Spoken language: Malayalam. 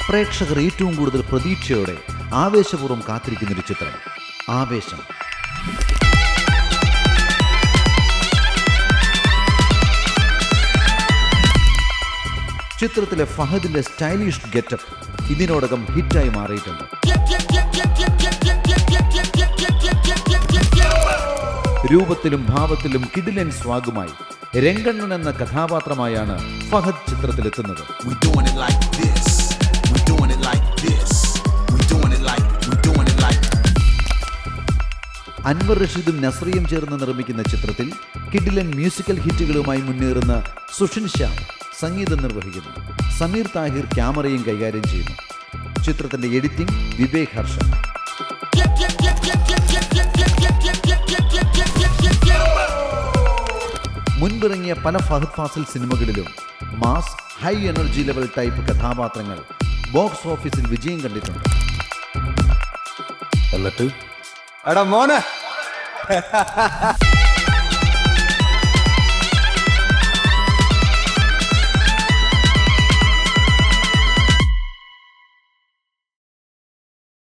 പ്രേക്ഷകർ ഏറ്റവും കൂടുതൽ പ്രതീക്ഷയോടെ ആവേശപൂർവ്വം കാത്തിരിക്കുന്നൊരു ചിത്രം ആവേശം. ചിത്രത്തിലെ ഫഹദിന്റെ സ്റ്റൈലിഷ് ഗെറ്റപ്പ് ഇതിനോടകം ഹിറ്റായി മാറിയിട്ടുണ്ട്. രൂപത്തിലും ഭാവത്തിലും കിടിലൻ സ്വാഗുമായി രംഗണ്ണൻ എന്ന കഥാപാത്രമായാണ് ഫഹദ് ചിത്രത്തിലെത്തുന്നത്. അൻവർ റഷീദും നസ്രിയും ചേർന്ന് നിർമ്മിക്കുന്ന ചിത്രത്തിൽ കിടിലൻ മ്യൂസിക്കൽ ഹിറ്റുകളുമായി മുന്നേറുന്ന സുഷിൻ ശ്യാം സംഗീതം നിർവഹിക്കുന്നു. സമീർ താഹിർ ക്യാമറയും കൈകാര്യം ചെയ്യുന്നു. ചിത്രത്തിന്റെ എഡിറ്റിംഗ് വിവേക് ഹർഷൻ. മുൻപിറങ്ങിയ പല ഫഹദ് ഫാസിൽ സിനിമകളിലും mass high energy level type കഥാപാത്രങ്ങൾ ബോക്സ് ഓഫീസിൽ വിജയം കണ്ടിട്ടുണ്ട്. എന്നിട്ട് എടാ മോനെ